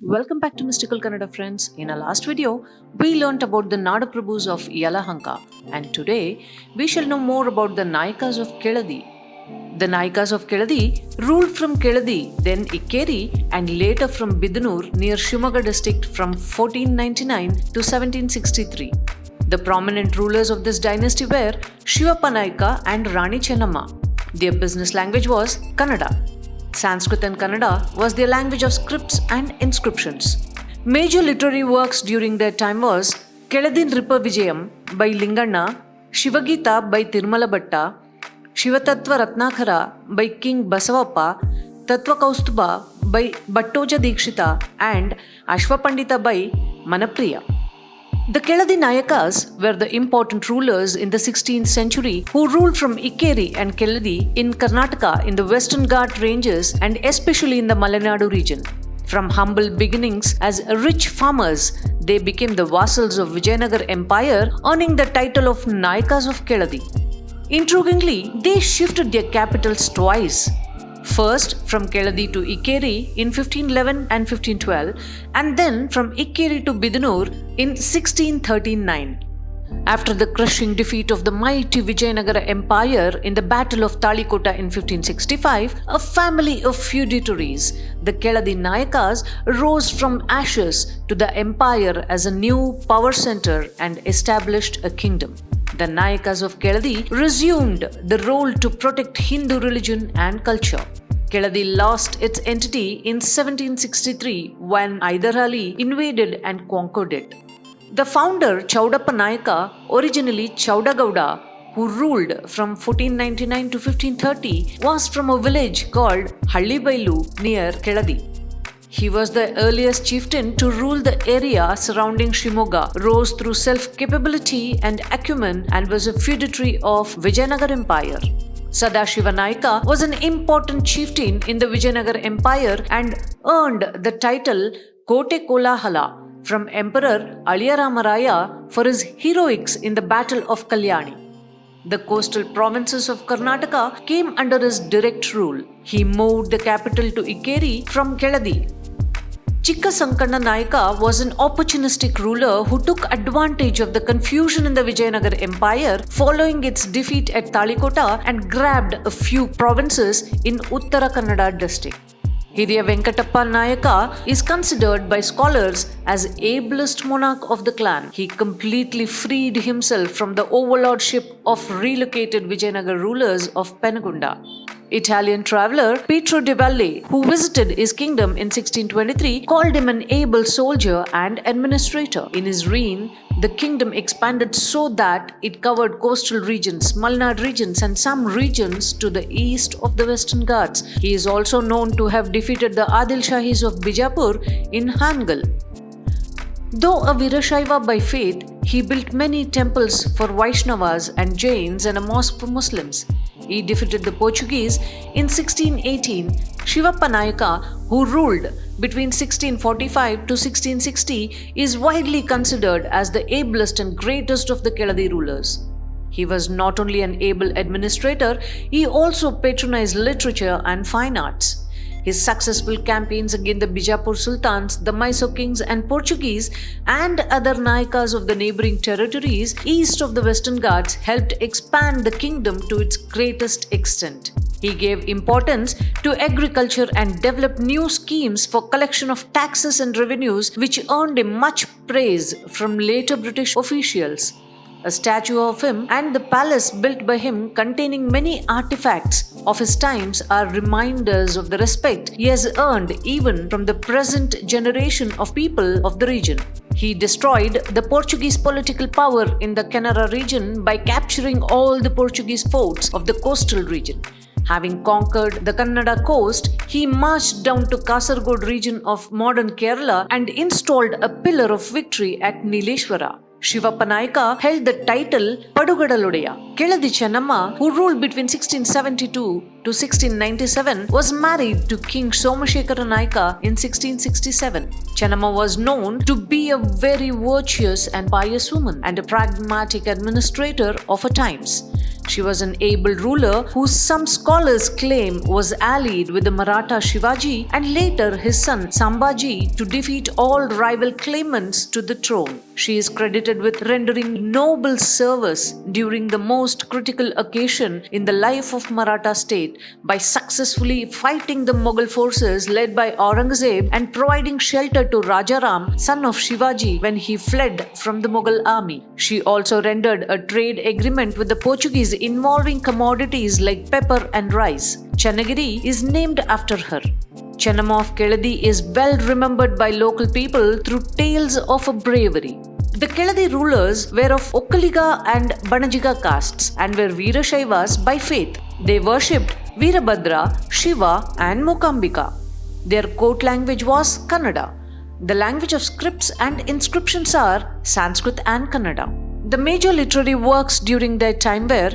Welcome back to Mystical Kannada, friends. In our last video, we learnt about the Nada Prabhus of Yelahanka, and today we shall know more about the Nayakas of Keladi. The Nayakas of Keladi ruled from Keladi, then Ikkeri, and later from Bidanur near Shimoga district from 1499 to 1763. The prominent rulers of this dynasty were Shivappa Nayaka and Rani Chennamma. Their business language was Kannada. Sanskrit and Kannada was their language of scripts and inscriptions. Major literary works during their time was Keladi Vijayam by Linganna, Shivagita by Tirumala Bhatta, Shivatattva Ratnakara by King Basavappa, Tattva Kaustuba by Bhattoja Dikshita, and Ashwapandita by Manapriya. The Keladi Nayakas were the important rulers in the 16th century who ruled from Ikkeri and Keladi in Karnataka in the Western Ghat ranges and especially in the Malenadu region. From humble beginnings as rich farmers, they became the vassals of Vijayanagara Empire, earning the title of Nayakas of Keladi. Intriguingly, they shifted their capitals twice. First from Keladi to Ikkeri in 1511 and 1512, and then from Ikkeri to Bidanur in 1639. After the crushing defeat of the mighty Vijayanagara Empire in the Battle of Talikota in 1565, a family of feudatories, the Keladi Nayakas, rose from ashes to the empire as a new power center and established a kingdom. The Nayakas of Keladi resumed the role to protect Hindu religion and culture. Keladi lost its entity in 1763 when Hyder Ali invaded and conquered it. The founder Chaudappa Nayaka, originally Chaudagowda, who ruled from 1499 to 1530, was from a village called Hallibailu near Keladi. He was the earliest chieftain to rule the area surrounding Shimoga, rose through self-capability and acumen, and was a feudatory of Vijayanagara Empire. Sadashiva Nayaka was an important chieftain in the Vijayanagara Empire and earned the title Kote Kolahala from Emperor Aliyaramaraya for his heroics in the Battle of Kalyani. The coastal provinces of Karnataka came under his direct rule. He moved the capital to Ikkeri from Keladi. Chikka Sankanna Nayaka was an opportunistic ruler who took advantage of the confusion in the Vijayanagara Empire following its defeat at Talikota and grabbed a few provinces in Uttara Kannada district. Hiriya Venkatappa Nayaka is considered by scholars as ablest monarch of the clan. He completely freed himself from the overlordship of relocated Vijayanagara rulers of Penagunda. Italian traveller Pietro de Valle, who visited his kingdom in 1623, called him an able soldier and administrator. In his reign, the kingdom expanded so that it covered coastal regions, Malenadu regions, and some regions to the east of the Western Ghats. He is also known to have defeated the Adil Shahis of Bijapur in Hangal. Though a Virashaiva by faith, he built many temples for Vaishnavas and Jains and a mosque for Muslims. He defeated the Portuguese in 1618. Shivappa Nayaka, who ruled between 1645 to 1660, is widely considered as the ablest and greatest of the Keladi rulers. He was not only an able administrator, he also patronized literature and fine arts. His successful campaigns against the Bijapur Sultans, the Mysore kings and Portuguese, and other Nayakas of the neighboring territories east of the Western Ghats helped expand the kingdom to its greatest extent. He gave importance to agriculture and developed new schemes for collection of taxes and revenues, which earned him much praise from later British officials. A statue of him and the palace built by him containing many artifacts of his times are reminders of the respect he has earned even from the present generation of people of the region. He destroyed the Portuguese political power in the Kannada region by capturing all the Portuguese forts of the coastal region. Having conquered the Kannada coast, he marched down to Kasaragod region of modern Kerala and installed a pillar of victory at Nileshwara. Shivappa Nayaka held the title Padugadalodeya. Keladi Chennamma, who ruled between 1672 to to 1697, was married to King Somashekara Nayaka in 1667. Chennamma was known to be a very virtuous and pious woman and a pragmatic administrator of her times. She was an able ruler who some scholars claim was allied with the Maratha Shivaji and later his son Sambhaji to defeat all rival claimants to the throne. She is credited with rendering noble service during the most critical occasion in the life of Maratha state by successfully fighting the Mughal forces led by Aurangzeb and providing shelter to Rajaram, son of Shivaji, when he fled from the Mughal army. She also rendered a trade agreement with the Portuguese involving commodities like pepper and rice. Channagiri is named after her. Chennamma of Keladi is well remembered by local people through tales of her bravery. The Keladi rulers were of Okkaliga and Banajiga castes and were Veerashaivas by faith. They worshipped Veerabhadra, Shiva and Mokambika. Their court language was Kannada. The language of scripts and inscriptions are Sanskrit and Kannada. The major literary works during their time were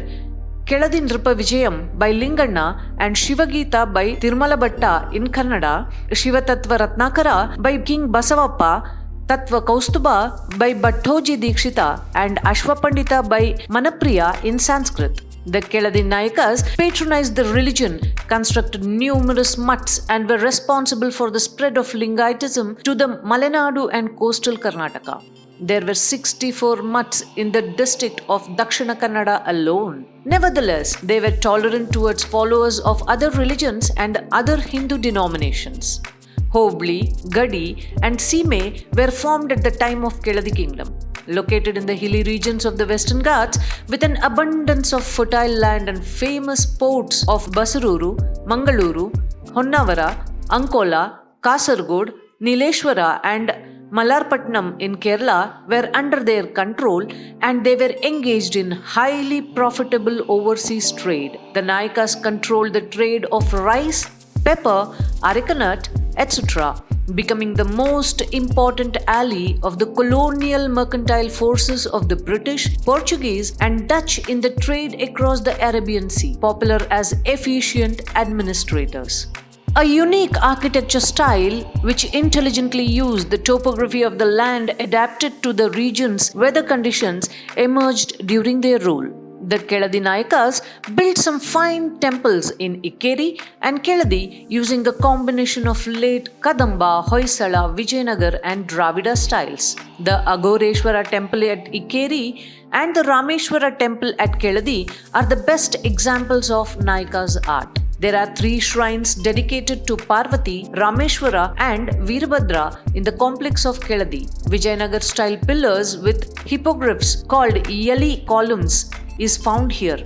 Keladi Nripa Vijayam by Linganna and Shivagita by Tirumala Bhatta in Kannada, Shivatattva Ratnakara by King Basavappa, Tattva Kaustuba by Bhattoji Dikshita and Ashwapandita by Manapriya in Sanskrit. The Keladi Nayakas patronized the religion, constructed numerous mutts and were responsible for the spread of Lingaitism to the Malenadu and coastal Karnataka. There were 64 mutts in the district of Dakshina Kannada alone. Nevertheless, they were tolerant towards followers of other religions and other Hindu denominations. Hobli, Gadi, and Sime were formed at the time of Keladi kingdom. Located in the hilly regions of the Western Ghats with an abundance of fertile land and famous ports of Basururu, Mangaluru, Honnavara, Ankola, Kasargod, Nileshwara and Malarpatnam in Kerala were under their control and they were engaged in highly profitable overseas trade. The Nayakas controlled the trade of rice, pepper, arecanut, etc., becoming the most important ally of the colonial mercantile forces of the British, Portuguese and Dutch in the trade across the Arabian Sea, popular as efficient administrators. A unique architecture style which intelligently used the topography of the land adapted to the region's weather conditions emerged during their rule. The Keladi Nayakas built some fine temples in Ikkeri and Keladi using the combination of late Kadamba, Hoysala, Vijayanagara and Dravida styles. The Agoreshwara temple at Ikkeri and the Rameshwara temple at Keladi are the best examples of Nayakas art. There are 3 shrines dedicated to Parvati, Rameshwara and Veerabhadra in the complex of Keladi. Vijayanagara style pillars with hippogriffs called Yali columns is found here.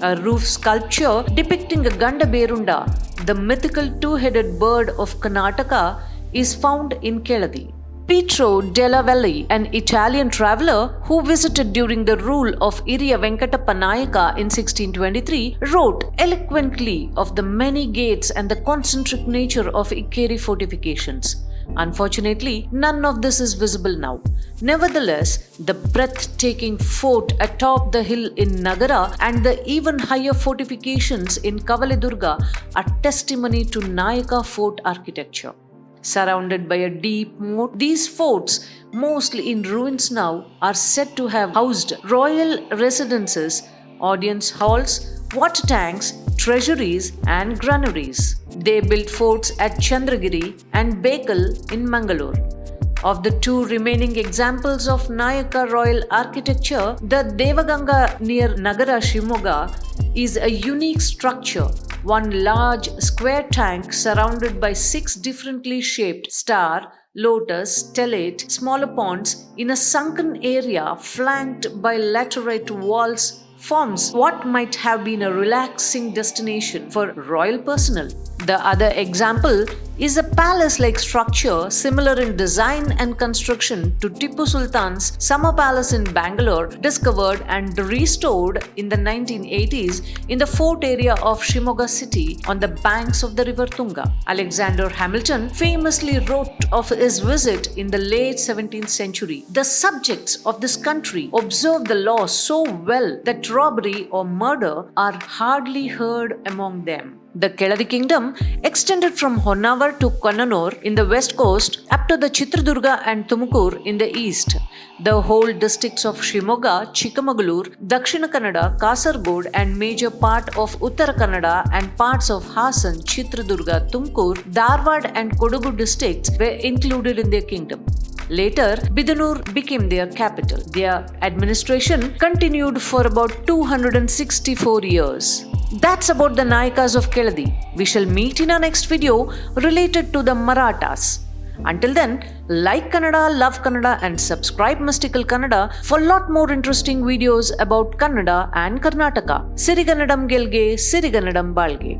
A roof sculpture depicting a Ganda Berunda, the mythical 2-headed bird of Karnataka, is found in Keladi. Pietro della Valle, an Italian traveller who visited during the rule of Iriya Venkatappa Nayaka in 1623, wrote eloquently of the many gates and the concentric nature of Ikkeri fortifications. Unfortunately, none of this is visible now. Nevertheless, the breathtaking fort atop the hill in Nagara and the even higher fortifications in Kavaledurga are testimony to Nayaka fort architecture. Surrounded by a deep moat, these forts, mostly in ruins now, are said to have housed royal residences, audience halls, water tanks, treasuries and granaries. They built forts at Chandragiri and Bekal in Mangalore. Of the 2 remaining examples of Nayaka royal architecture, the Devaganga near Nagara Shimoga is a unique structure, one large square tank surrounded by 6 differently shaped star, lotus, stellate, smaller ponds in a sunken area flanked by laterite walls forms what might have been a relaxing destination for royal personnel. The other example is a palace-like structure similar in design and construction to Tipu Sultan's summer palace in Bangalore, discovered and restored in the 1980s in the fort area of Shimoga city on the banks of the river Tunga. Alexander Hamilton famously wrote of his visit in the late 17th century. The subjects of this country observe the law so well that robbery or murder are hardly heard among them. The Keladi kingdom extended from Honnavar to Kannanur in the west coast up to the Chitradurga and Tumukur in the east. The whole districts of Shimoga, Chikamagalur, Dakshina Kannada, Kasargod and major part of Uttara Kannada and parts of Hassan, Chitradurga, Tumkur, Dharwad and Kodagu districts were included in their kingdom. Later, Bidanur became their capital. Their administration continued for about 264 years. That's about the Nayakas of Keladi. We shall meet in our next video related to the Marathas. Until then, like Kannada, love Kannada and subscribe Mystical Kannada for lot more interesting videos about Kannada and Karnataka. Sirigannadam Gelge, Sirigannadam Balge.